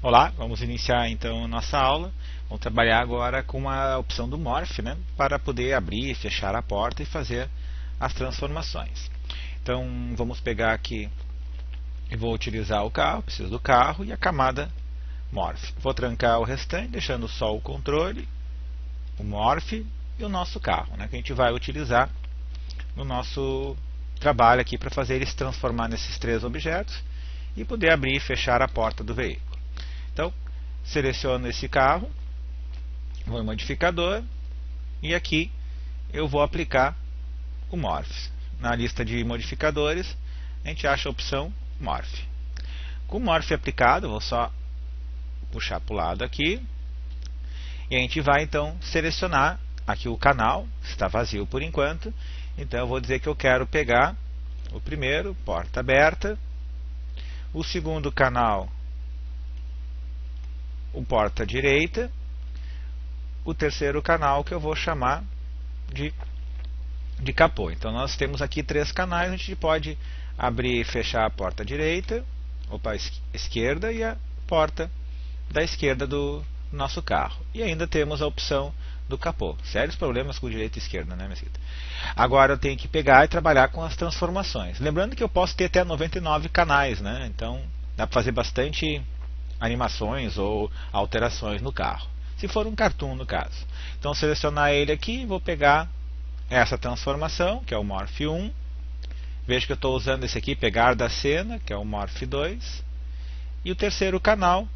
Olá, vamos iniciar então nossa aula. Vamos trabalhar agora com a opção do Morph, né, para poder abrir e fechar a porta e fazer as transformações. Então vamos pegar aqui e vou utilizar o carro, preciso do carro e a camada Morph. Vou trancar o restante, deixando só o controle, o Morph e o nosso carro, né, que a gente vai utilizar no nosso trabalho aqui para fazer ele se transformar nesses três objetos e poder abrir e fechar a porta do veículo. Então, seleciono esse carro, vou em modificador e aqui eu vou aplicar o Morph. Na lista de modificadores, a gente acha a opção Morph. Com o Morph aplicado, vou só puxar para o lado aqui e a gente vai então selecionar aqui o canal, está vazio por enquanto, então eu vou dizer que eu quero pegar o primeiro, porta aberta, o segundo canal, o porta direita, o terceiro canal que eu vou chamar de capô. Então nós temos aqui três canais, a gente pode abrir e fechar a porta direita, esquerda e a porta da esquerda do nosso carro. E ainda temos a opção do capô. Sérios problemas com direita e esquerda, né, Mesquita? Agora eu tenho que pegar e trabalhar com as transformações. Lembrando que eu posso ter até 99 canais, né? Então dá para fazer bastante animações ou alterações no carro, se for um cartoon no caso. Então selecionar ele aqui, vou pegar essa transformação, que é o Morph 1, vejo que eu estou usando esse aqui, pegar da cena, que é o Morph 2, e o terceiro canal,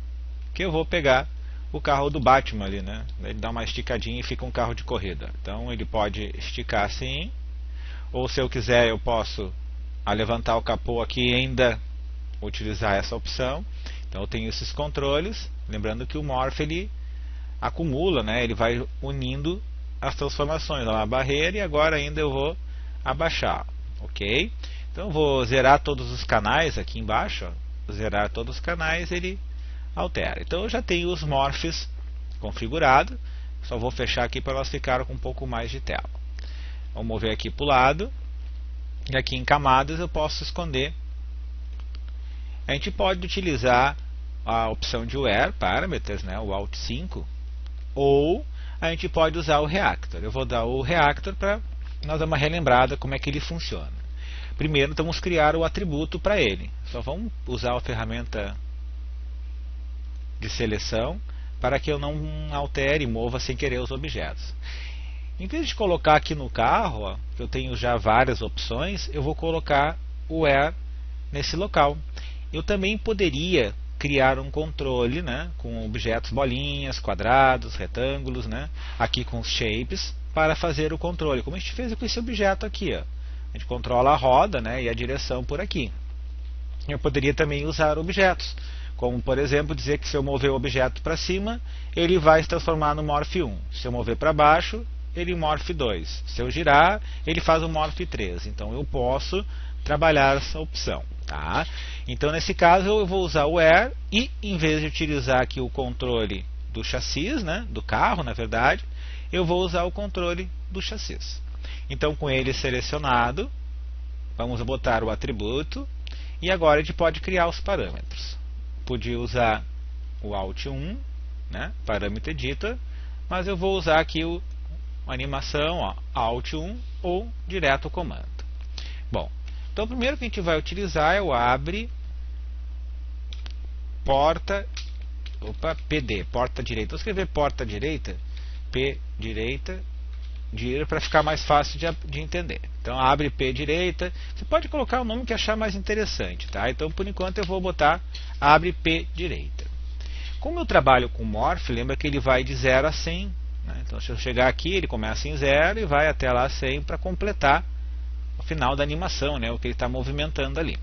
que eu vou pegar o carro do Batman ali, né? Ele dá uma esticadinha e fica um carro de corrida. Então ele pode esticar assim, ou se eu quiser eu posso levantar o capô aqui e ainda utilizar essa opção. Então eu tenho esses controles, lembrando que o Morph ele acumula, né? Ele vai unindo as transformações, uma barreira, e agora ainda eu vou abaixar, ok? Então eu vou zerar todos os canais aqui embaixo, ó. Zerar todos os canais, ele altera. Então eu já tenho os Morphs configurados, só vou fechar aqui para elas ficarem com um pouco mais de tela. Vou mover aqui para o lado, e aqui em camadas eu posso esconder. A gente pode utilizar a opção de Where Parameters, né, o Alt 5, ou a gente pode usar o Reactor. Eu vou dar o Reactor para nós dar uma relembrada como é que ele funciona. Primeiro vamos criar o atributo para ele. Só vamos usar a ferramenta de seleção para que eu não altere e mova sem querer os objetos. Em vez de colocar aqui no carro, ó, que eu tenho já várias opções, eu vou colocar o Where nesse local. Eu também poderia criar um controle, né, com objetos bolinhas, quadrados, retângulos, né, aqui com os shapes, para fazer o controle, como a gente fez com esse objeto aqui. Ó. A gente controla a roda, né, e a direção por aqui. Eu poderia também usar objetos, como por exemplo dizer que se eu mover o objeto para cima, ele vai se transformar no Morph 1. Se eu mover para baixo, ele Morph 2. Se eu girar, ele faz o Morph 3. Então eu posso trabalhar essa opção. Tá? Então nesse caso eu vou usar o Where e em vez de utilizar aqui o controle do chassi, né, do carro na verdade, eu vou usar o controle do chassi. Então com ele selecionado, vamos botar o atributo e agora a gente pode criar os parâmetros. Podia usar o Alt 1, né, parâmetro editor, mas eu vou usar aqui a animação, ó, Alt 1 ou direto o comando. Bom, então o primeiro que a gente vai utilizar é o abre porta, PD, porta direita. Vou escrever porta direita, P direita, para ficar mais fácil de entender. Então abre P direita, você pode colocar o nome que achar mais interessante, tá? Então por enquanto eu vou botar abre P direita. Como eu trabalho com Morph, lembra que ele vai de 0 a 100, né? Então se eu chegar aqui, ele começa em 0 e vai até lá 100 para completar o final da animação, né, o que ele está movimentando ali.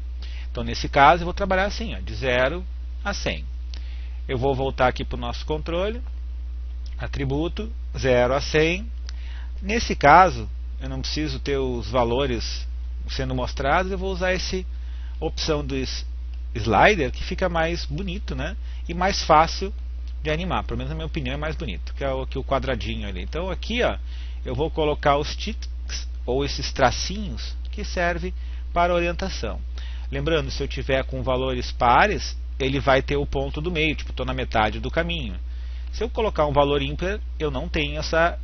Então nesse caso eu vou trabalhar assim, ó, de 0 a 100. Eu vou voltar aqui para o nosso controle, atributo, 0 a 100. Nesse caso, eu não preciso ter os valores sendo mostrados, eu vou usar essa opção do slider, que fica mais bonito, né, e mais fácil de animar, pelo menos na minha opinião é mais bonito, que é o quadradinho ali. Então aqui, ó, eu vou colocar os ticks, ou esses tracinhos, que servem para orientação. Lembrando, se eu tiver com valores pares, ele vai ter o ponto do meio, tipo, estou na metade do caminho. Se eu colocar um valor ímpar, eu não tenho essa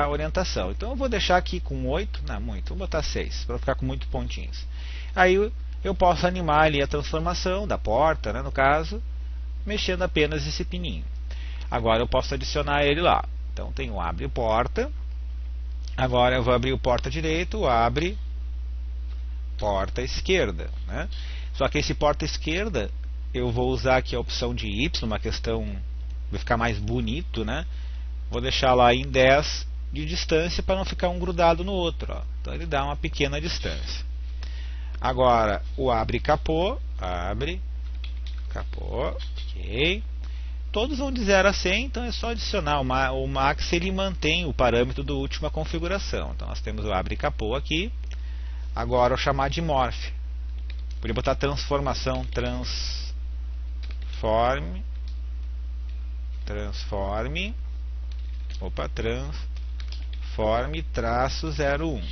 orientação. Então eu vou deixar aqui com 8, não, muito, vou botar 6, para ficar com muitos pontinhos. Aí eu posso animar ali a transformação da porta, né, no caso, mexendo apenas esse pininho. Agora eu posso adicionar ele lá. Então tem o abre porta. Agora eu vou abrir o porta direito, abre porta esquerda, né? Só que esse porta esquerda eu vou usar aqui a opção de Y, uma questão, vai ficar mais bonito, né? Vou deixar lá em 10 de distância para não ficar um grudado no outro, ó. Então ele dá uma pequena distância. Agora o abre capô, ok. Todos vão de 0 a 100, então é só adicionar. O max ele mantém o parâmetro da última configuração. Então nós temos o abre capô aqui. Agora eu chamar de morph. Podia botar transformação, transforme traço 01.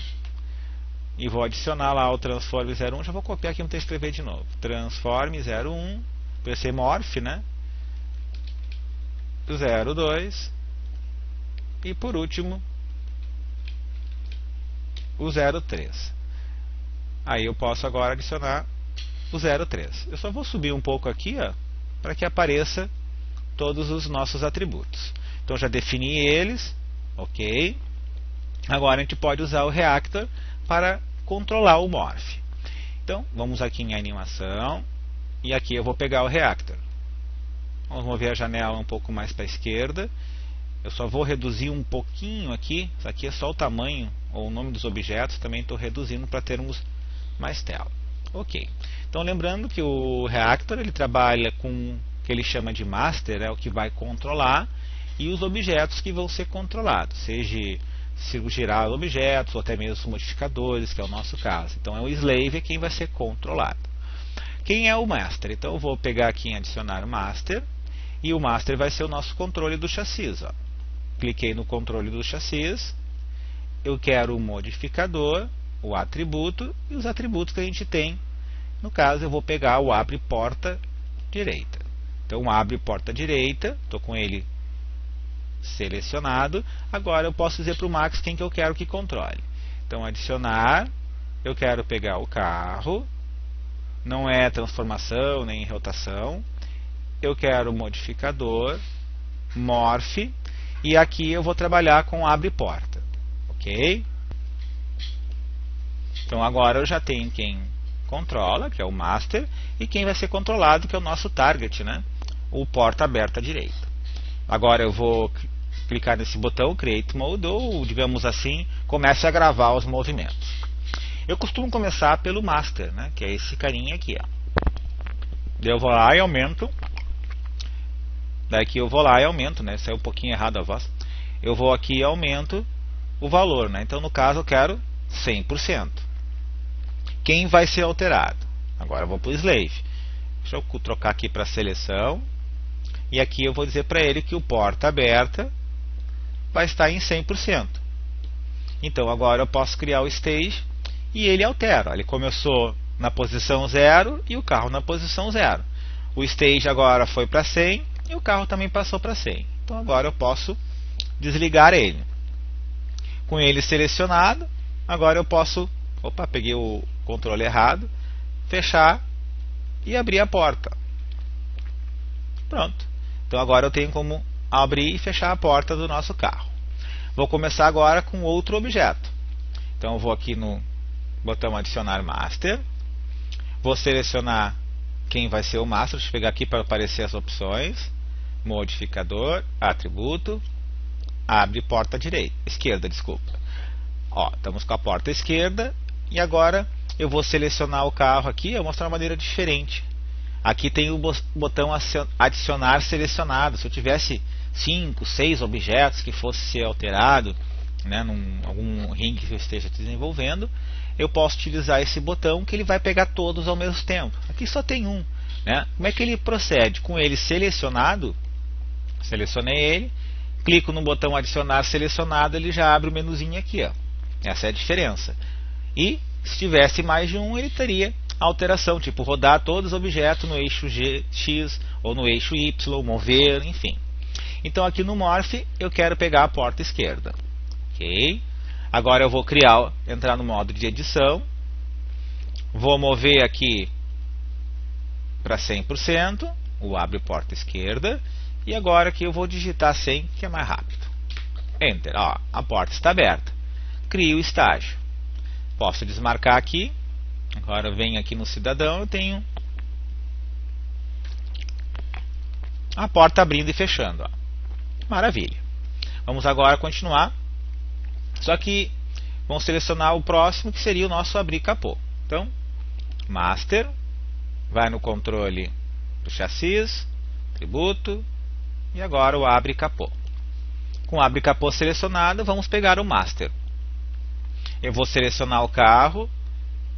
E vou adicionar lá o transforme 01. Já vou copiar aqui, não tenho que escrever de novo. Transforme 01, vai ser morph, né? 02 e por último o 03. Aí eu posso agora adicionar o 03. Eu só vou subir um pouco aqui, para que apareça todos os nossos atributos. Então já defini eles, ok. Agora a gente pode usar o reactor para controlar o morph. Então vamos aqui em animação e aqui eu vou pegar o reactor. Vamos mover a janela um pouco mais para a esquerda. Eu só vou reduzir um pouquinho aqui. Isso aqui é só o tamanho ou o nome dos objetos. Também estou reduzindo para termos mais tela. Ok. Então lembrando que o reactor ele trabalha com o que ele chama de master, é o que vai controlar, e os objetos que vão ser controlados, seja se girar os objetos ou até mesmo os modificadores, que é o nosso caso. Então é o slave é quem vai ser controlado. Quem é o master? Então eu vou pegar aqui em adicionar master. E o master vai ser o nosso controle do chassis. Ó. Cliquei no controle do chassis. Eu quero o modificador, o atributo e os atributos que a gente tem. No caso, eu vou pegar o abre porta direita. Então, abre porta direita. Estou com ele selecionado. Agora eu posso dizer para o Max quem que eu quero que controle. Então, adicionar. Eu quero pegar o carro. Não é transformação nem rotação. Eu quero modificador, morph, e aqui eu vou trabalhar com abre porta, ok? Então agora eu já tenho quem controla, que é o master, e quem vai ser controlado, que é o nosso target, né? O porta aberta à direita. Agora eu vou clicar nesse botão Create Mode, ou digamos assim, comece a gravar os movimentos. Eu costumo começar pelo master, né? Que é esse carinha aqui, ó. Eu vou lá e aumento. Daqui eu vou lá e aumento, né? Saiu um pouquinho errado a voz. Eu vou aqui e aumento o valor, né? Então no caso eu quero 100%. Quem vai ser alterado? Agora eu vou para o slave. Deixa eu trocar aqui para seleção. E aqui eu vou dizer para ele que o porta aberta vai estar em 100%. Então agora eu posso criar o stage e ele altera. Ele começou na posição 0 e o carro na posição 0. O stage agora foi para 100 e o carro também passou para 100. Então agora eu posso desligar ele. Com ele selecionado, agora eu posso, peguei o controle errado, fechar e abrir a porta. Pronto. Então agora eu tenho como abrir e fechar a porta do nosso carro. Vou começar agora com outro objeto. Então eu vou aqui no botão adicionar master. Vou selecionar quem vai ser o master. Deixa eu pegar aqui para aparecer as opções. Modificador, atributo, abre porta direita, esquerda, desculpa. Ó, estamos com a porta esquerda e agora eu vou selecionar o carro aqui. Eu vou mostrar uma maneira diferente. Aqui tem o botão adicionar selecionado. Se eu tivesse 5, 6 objetos que fosse ser alterado, né, algum ringue que eu esteja desenvolvendo, eu posso utilizar esse botão que ele vai pegar todos ao mesmo tempo. Aqui só tem um, né? Como é que ele procede? Com ele selecionado, selecionei ele, clico no botão adicionar selecionado, ele já abre o menuzinho aqui, ó. Essa é a diferença. E se tivesse mais de um, ele teria alteração, tipo rodar todos os objetos no eixo X ou no eixo Y, mover, enfim. Então aqui no Morph eu quero pegar a porta esquerda. Ok? Agora eu vou entrar no modo de edição. Vou mover aqui para 100%, o abre porta esquerda. E agora aqui eu vou digitar 100, que é mais rápido. Enter. Ó, a porta está aberta. Crio o estágio. Posso desmarcar aqui. Agora eu venho aqui no cidadão, eu tenho a porta abrindo e fechando. Ó. Maravilha. Vamos agora continuar. Só que vamos selecionar o próximo, que seria o nosso abrir capô. Então, Master, vai no controle do chassis, atributo, e agora o abre capô. Com o abre capô selecionado, vamos pegar o Master. Eu vou selecionar o carro,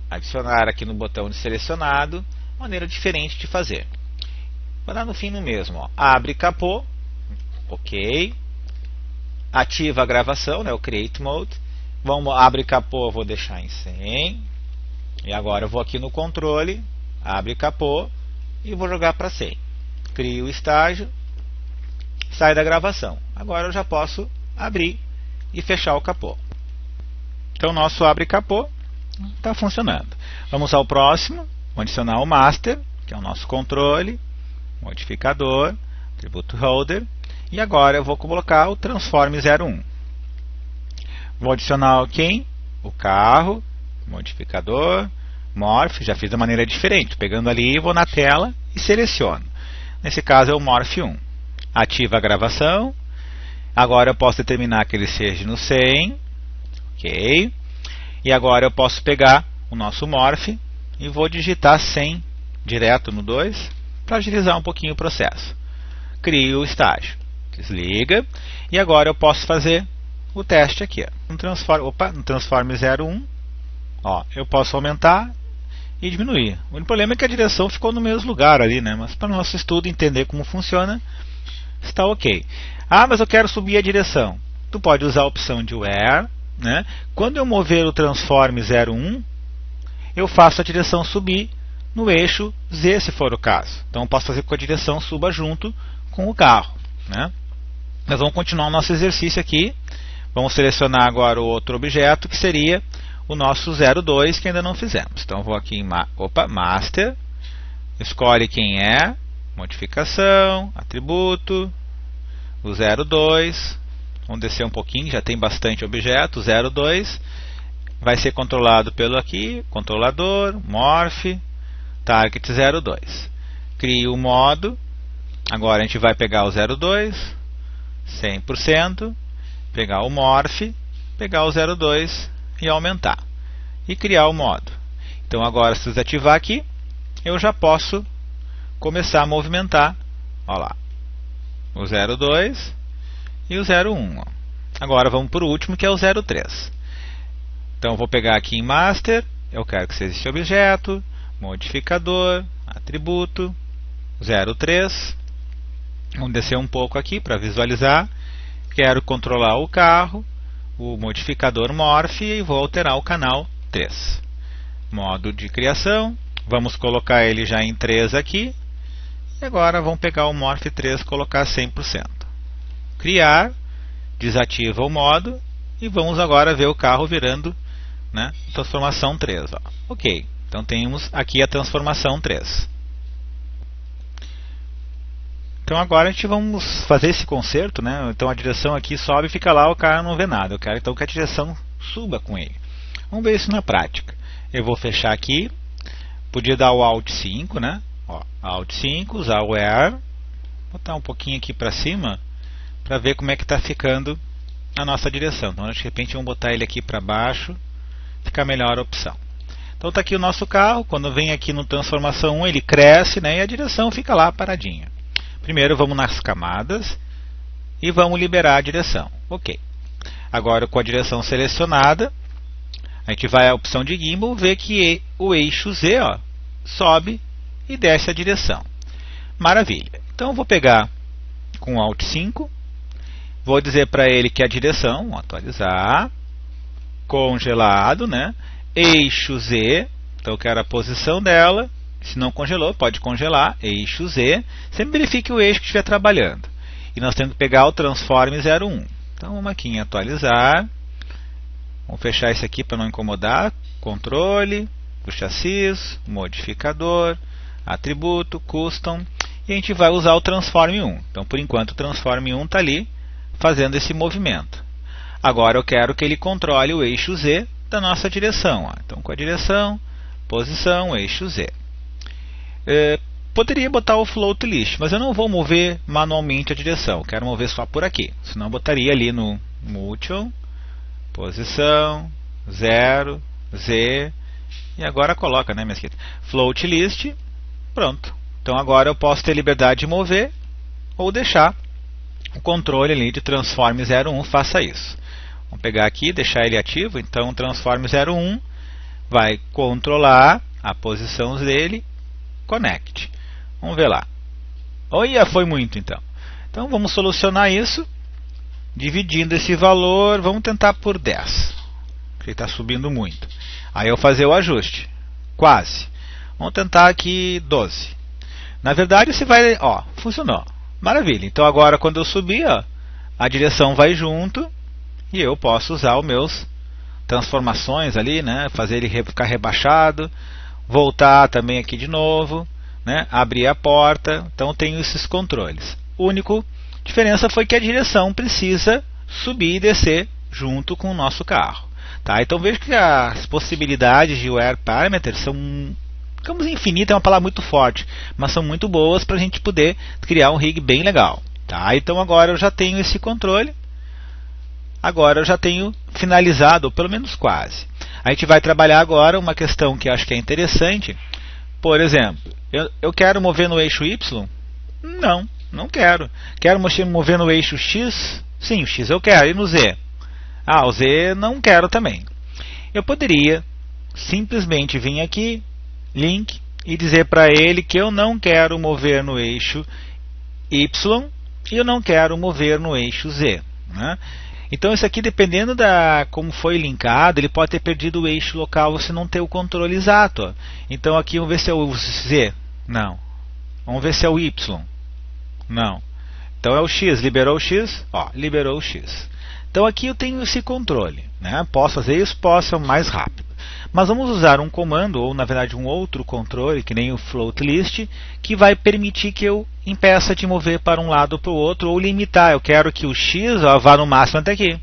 adicionar aqui no botão de selecionado, maneira diferente de fazer. Vou dar no fim no mesmo. Ó. Abre capô, ok. Ativa a gravação, né, o Create Mode. Abre capô, eu vou deixar em 100. E agora eu vou aqui no controle, abre capô e vou jogar para 100. Crio o estágio, sai da gravação. Agora eu já posso abrir e fechar o capô. Então nosso abre capô está funcionando. Vamos ao próximo, vou adicionar o Master, que é o nosso controle, modificador, atributo Holder. E agora eu vou colocar o Transform 01. Vou adicionar quem? O carro, modificador, Morph, já fiz da maneira diferente. Pegando ali, vou na tela e seleciono. Nesse caso é o Morph 1. Ativa a gravação. Agora eu posso determinar que ele seja no 100. Ok. E agora eu posso pegar o nosso Morph e vou digitar 100 direto no 2 para agilizar um pouquinho o processo. Crio o estágio. Desliga. E agora eu posso fazer o teste aqui. No Transform 01, ó, eu posso aumentar e diminuir. O único problema é que a direção ficou no mesmo lugar ali, né? Mas para o nosso estudo entender como funciona, está ok. Ah, mas eu quero subir a direção. Tu pode usar a opção de Where, né? Quando eu mover o Transform 01, eu faço a direção subir no eixo Z, se for o caso. Então eu posso fazer com que a direção suba junto com o carro, né? Nós vamos continuar o nosso exercício aqui. Vamos selecionar agora o outro objeto, que seria o nosso 02, que ainda não fizemos. Então vou aqui em Master, escolhe quem é, modificação, atributo, o 02. Vamos descer um pouquinho, já tem bastante objeto. O 02 vai ser controlado pelo aqui, controlador, Morph, Target 02. Crio o modo. Agora a gente vai pegar o 02, 100%, pegar o Morph, pegar o 02 e aumentar. E criar o modo. Então agora, se eu desativar aqui, eu já posso começar a movimentar. Olha lá, o 02 e o 01. Ó. Agora vamos para o último, que é o 03. Então eu vou pegar aqui em Master, eu quero que seja esse objeto, modificador, atributo, 03. Vamos descer um pouco aqui para visualizar. Quero controlar o carro, o modificador Morph, e vou alterar o canal 3. Modo de criação, vamos colocar ele já em 3 aqui. E agora vamos pegar o Morph 3 e colocar 100%. Criar, desativa o modo e vamos agora ver o carro virando, né, transformação 3. Ó. Ok, então temos aqui a transformação 3. Então agora a gente vamos fazer esse conserto, né? Então a direção aqui sobe e fica lá, o cara não vê nada. Eu quero então que a direção suba com ele. Vamos ver isso na prática. Eu vou fechar aqui. Podia dar o Alt 5, né? Ó, Alt 5, usar o Where. Botar um pouquinho aqui para cima para ver como é que está ficando a nossa direção. Então de repente vamos botar ele aqui para baixo. Fica melhor a opção. Então está aqui o nosso carro. Quando vem aqui no transformação 1 ele cresce, né? E a direção fica lá paradinha. Primeiro vamos nas camadas e vamos liberar a direção. Ok. Agora com a direção selecionada, a gente vai à opção de Gimbal, ver que o eixo Z, ó, sobe e desce a direção. Maravilha. Então eu vou pegar com Alt 5, vou dizer para ele que a direção, atualizar, congelado, né? Eixo Z, Então eu quero a posição dela. Se não congelou, pode congelar, eixo Z. Sempre verifique o eixo que estiver trabalhando. E nós temos que pegar o transform 01. Então vamos aqui em atualizar. Vamos fechar isso aqui para não incomodar. Controle do chassis, modificador, atributo, custom. E a gente vai usar o transform 1. Então por enquanto o transform 1 está ali fazendo esse movimento. Agora eu quero que ele controle o eixo Z da nossa direção. Então com a direção, posição, eixo Z. Poderia botar o float list, mas eu não vou mover manualmente a direção. Eu quero mover só por aqui. Senão eu botaria ali no Multion, posição, 0, Z. E agora coloca, né, Mesquita? Float list, pronto. Então agora eu posso ter liberdade de mover ou deixar o controle ali de transform 01 faça isso. Vamos pegar aqui, deixar ele ativo. Então o transform 01 vai controlar a posição dele. Connect. Vamos ver lá. Olha, foi muito então. Então vamos solucionar isso dividindo esse valor. Vamos tentar por 10. Porque está subindo muito. Aí eu fazer o ajuste. Quase. Vamos tentar aqui 12. Na verdade você vai... Ó, funcionou. Maravilha. Então agora quando eu subir, ó, a direção vai junto. E eu posso usar os meus transformações ali, né? Fazer ele ficar rebaixado. Voltar também aqui de novo, né? Abrir a porta. Então eu tenho esses controles. A única diferença foi que a direção precisa subir e descer junto com o nosso carro. Tá? Então veja que as possibilidades de Wear Parameters são, digamos, infinitas, é uma palavra muito forte, mas são muito boas para a gente poder criar um rig bem legal. Tá? Então agora eu já tenho esse controle. Agora eu já tenho finalizado, ou pelo menos quase. A gente vai trabalhar agora uma questão que eu acho que é interessante. Por exemplo, eu quero mover no eixo Y? Não, não quero. Quero mover no eixo X? Sim, o X eu quero. E no Z? Ah, o Z não quero também. Eu poderia simplesmente vir aqui, link, e dizer para ele que eu não quero mover no eixo Y e eu não quero mover no eixo Z. Né? Então isso aqui, dependendo da como foi linkado, ele pode ter perdido o eixo local, você não ter o controle exato. Ó. Então aqui vamos ver se é o Z. Não. Vamos ver se é o Y. Não. Então é o X. Liberou o X? Ó, liberou o X. Então aqui eu tenho esse controle. Né? Posso fazer isso? Posso mais rápido. Mas vamos usar um comando, ou na verdade um outro controle, que nem o float list, que vai permitir que eu impeça de mover para um lado ou para o outro, ou limitar. Eu quero que o X vá no máximo até aqui.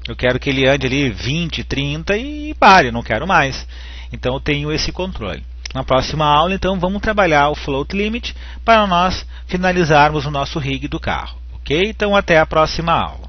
Eu quero que ele ande ali 20, 30 e pare, eu não quero mais. Então eu tenho esse controle. Na próxima aula, então, vamos trabalhar o float limit para nós finalizarmos o nosso rig do carro. Ok? Então até a próxima aula.